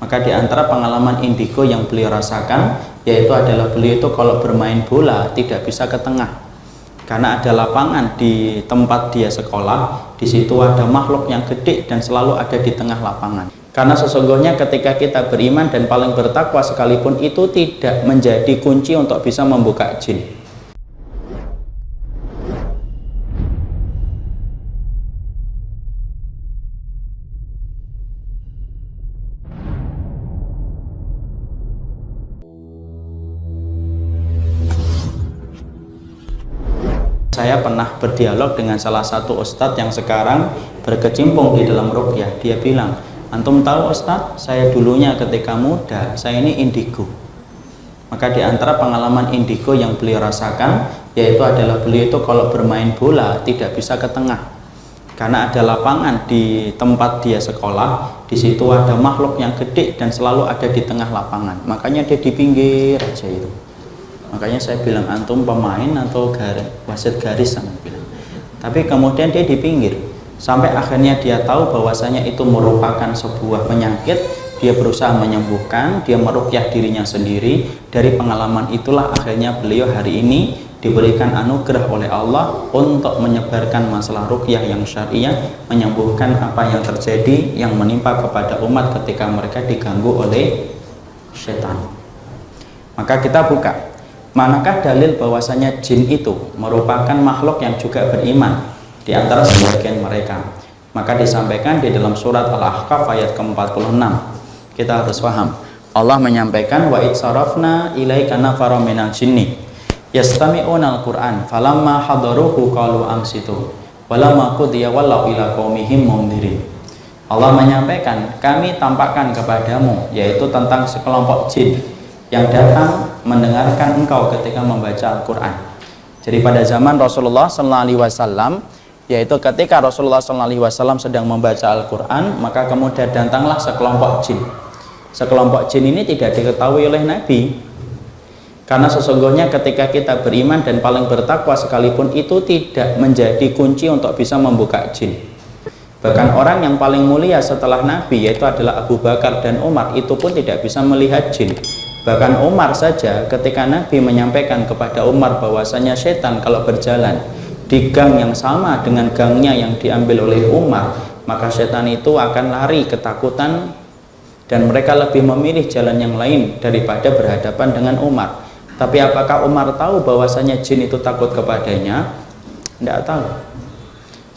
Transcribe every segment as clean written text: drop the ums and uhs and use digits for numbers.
Maka di antara pengalaman indigo yang beliau rasakan yaitu adalah beliau itu kalau bermain bola tidak bisa ke tengah, karena ada lapangan di tempat dia sekolah. Di situ ada makhluk yang gede dan selalu ada di tengah lapangan. Karena sesungguhnya ketika kita beriman dan paling bertakwa sekalipun, itu tidak menjadi kunci untuk bisa membuka jin. Saya pernah berdialog dengan salah satu ustadz yang sekarang berkecimpung di dalam ruqyah. Dia bilang, antum tahu ustadz, saya dulunya ketika muda, saya ini indigo. Maka di antara pengalaman indigo yang beliau rasakan yaitu adalah beliau itu kalau bermain bola tidak bisa ke tengah, karena ada lapangan di tempat dia sekolah. Di situ ada makhluk yang gede dan selalu ada di tengah lapangan. Makanya dia di pinggir aja itu. Makanya saya bilang, antum pemain atau wasit garis, saya bilang. Tapi kemudian dia di pinggir sampai akhirnya dia tahu bahwasanya itu merupakan sebuah penyakit. Dia berusaha menyembuhkan, dia meruqyah dirinya sendiri. Dari pengalaman itulah akhirnya beliau hari ini diberikan anugerah oleh Allah untuk menyebarkan masalah ruqyah yang syariah, menyembuhkan apa yang terjadi yang menimpa kepada umat ketika mereka diganggu oleh setan. Maka kita buka, manakah dalil bahwasanya jin itu merupakan makhluk yang juga beriman di antara sebagian mereka? Maka disampaikan di dalam surat Al-Ahqaf ayat ke-46. Kita harus paham, Allah menyampaikan, wa id sarafna ilaika nafaran minal jinni yastami'una al-Qur'an falamma hadaruhu qalu ansitu walamma qudiya wallaw ila qaumihim mundirin. Allah menyampaikan, kami tampakkan kepadamu, yaitu tentang sekelompok jin yang datang mendengarkan engkau ketika membaca Al-Quran. Jadi pada zaman Rasulullah SAW, yaitu ketika Rasulullah SAW sedang membaca Al-Quran, maka kemudian datanglah sekelompok jin. Sekelompok jin ini tidak diketahui oleh Nabi, karena sesungguhnya ketika kita beriman dan paling bertakwa sekalipun, itu tidak menjadi kunci untuk bisa membuka jin. Bahkan orang yang paling mulia setelah Nabi, yaitu adalah Abu Bakar dan Umar, itu pun tidak bisa melihat jin. Bahkan Umar saja, ketika Nabi menyampaikan kepada Umar bahwasanya setan kalau berjalan di gang yang sama dengan gangnya yang diambil oleh Umar, maka setan itu akan lari ketakutan dan mereka lebih memilih jalan yang lain daripada berhadapan dengan Umar. Tapi apakah Umar tahu bahwasanya jin itu takut kepadanya? Tidak tahu.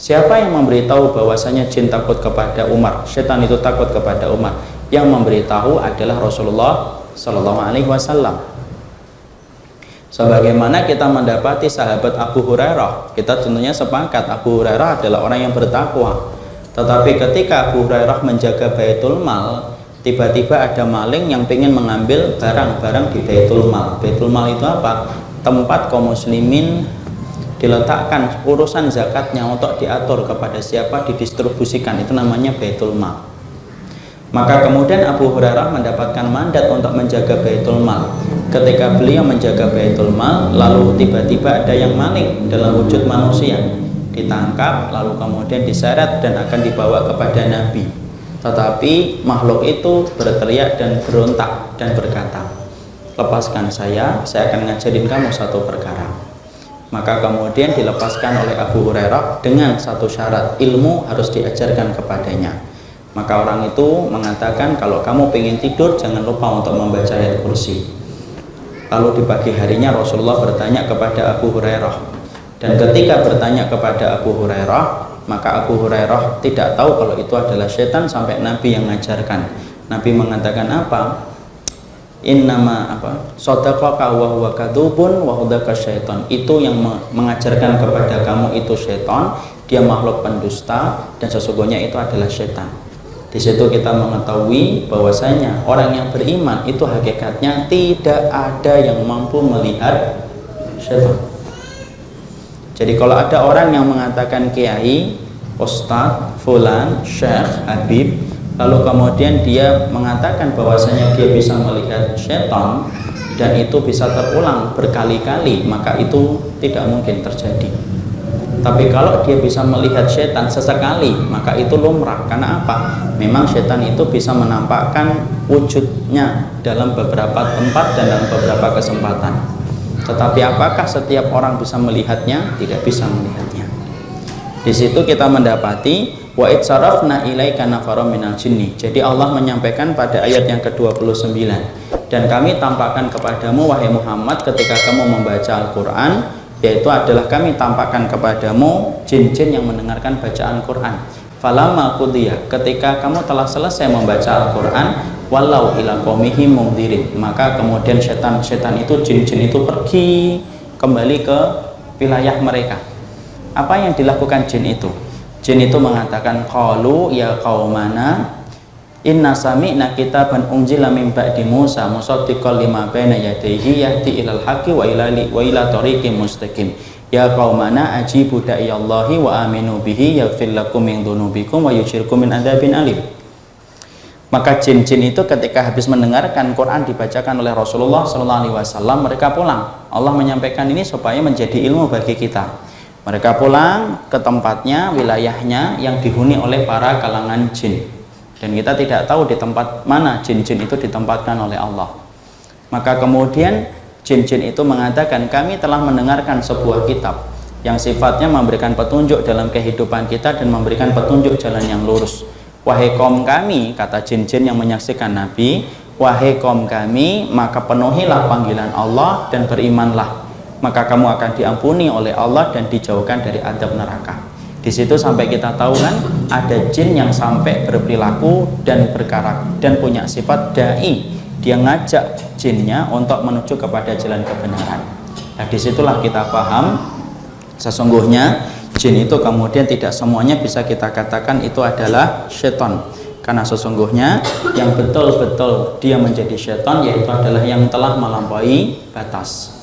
Siapa yang memberitahu bahwasanya jin takut kepada Umar, setan itu takut kepada Umar? Yang memberitahu adalah Rasulullah Sallallahu Alaihi Wasallam. Sebagaimana kita mendapati sahabat Abu Hurairah, kita tentunya sepakat Abu Hurairah adalah orang yang bertakwa. Tetapi ketika Abu Hurairah menjaga Baitul Mal, tiba-tiba ada maling yang ingin mengambil barang-barang di Baitul Mal. Baitul Mal itu apa? Tempat kaum muslimin diletakkan urusan zakatnya untuk diatur kepada siapa didistribusikan, itu namanya Baitul Mal. Maka kemudian Abu Hurairah mendapatkan mandat untuk menjaga Baitul Mal. Ketika beliau menjaga Baitul Mal, lalu tiba-tiba ada yang maling dalam wujud manusia, ditangkap lalu kemudian diseret dan akan dibawa kepada Nabi. Tetapi makhluk itu berteriak dan berontak dan berkata, lepaskan saya akan ngajarin kamu satu perkara. Maka kemudian dilepaskan oleh Abu Hurairah dengan satu syarat, ilmu harus diajarkan kepadanya. Maka orang itu mengatakan, kalau kamu pengen tidur jangan lupa untuk membaca ayat kursi. Lalu di pagi harinya Rasulullah bertanya kepada Abu Hurairah, dan ketika bertanya kepada Abu Hurairah, maka Abu Hurairah tidak tahu kalau itu adalah setan sampai Nabi yang mengajarkan. Nabi mengatakan apa? Innama sadaqaka wa huwa kadzubun wa hudaka syaitan. Itu yang mengajarkan kepada kamu itu setan, dia makhluk pendusta dan sesungguhnya itu adalah setan. Di situ kita mengetahui bahwasanya orang yang beriman itu hakikatnya tidak ada yang mampu melihat setan. Jadi kalau ada orang yang mengatakan kiai, ustadz, fulan, syekh, habib, lalu kemudian dia mengatakan bahwasanya dia bisa melihat setan dan itu bisa terulang berkali-kali, maka itu tidak mungkin terjadi. Tapi kalau dia bisa melihat setan sesekali, maka itu lumrah. Karena apa? Memang setan itu bisa menampakkan wujudnya dalam beberapa tempat dan dalam beberapa kesempatan. Tetapi apakah setiap orang bisa melihatnya? Tidak bisa melihatnya. Di situ kita mendapati wa itsarafna ilaika nafaram minal jinni. Jadi Allah menyampaikan pada ayat yang ke-29, dan kami tampakkan kepadamu wahai Muhammad ketika kamu membaca Al-Qur'an, yaitu adalah kami tampakkan kepadamu jin-jin yang mendengarkan bacaan Quran. Falamma qudiya, ketika kamu telah selesai membaca Al-Qur'an, walau ila qaumihi mungdirin, maka kemudian setan-setan itu, jin-jin itu pergi kembali ke wilayah mereka. Apa yang dilakukan jin itu? Jin itu mengatakan, qalu ya qaumana inna sami'na kitaban unzila min ba'di Musa musaddiqan lima baina yadayhi yahdi ilal haqqi wa ila tariqim mustaqim ya qaumana ajibu da'iyallahi wa aminu bihi yaghfir lakum min dzunubikum wa yusyirkum min adzabin alim. Maka jin-jin itu ketika habis mendengarkan Quran dibacakan oleh Rasulullah SAW, mereka pulang. Allah menyampaikan ini supaya menjadi ilmu bagi kita. Mereka pulang ke tempatnya, wilayahnya yang dihuni oleh para kalangan jin. Dan kita tidak tahu di tempat mana jin-jin itu ditempatkan oleh Allah. Maka kemudian jin-jin itu mengatakan, kami telah mendengarkan sebuah kitab yang sifatnya memberikan petunjuk dalam kehidupan kita dan memberikan petunjuk jalan yang lurus. Wahai kaum kami, kata jin-jin yang menyaksikan Nabi, wahai kaum kami, maka penuhilah panggilan Allah dan berimanlah, maka kamu akan diampuni oleh Allah dan dijauhkan dari azab neraka. Di situ sampai kita tahu kan, ada jin yang sampai berperilaku dan berkarakter dan punya sifat dai. Dia ngajak jinnya untuk menuju kepada jalan kebenaran. Nah, disitulah kita paham sesungguhnya jin itu kemudian tidak semuanya bisa kita katakan itu adalah syaitan. Karena sesungguhnya yang betul-betul dia menjadi syaitan yaitu adalah yang telah melampaui batas.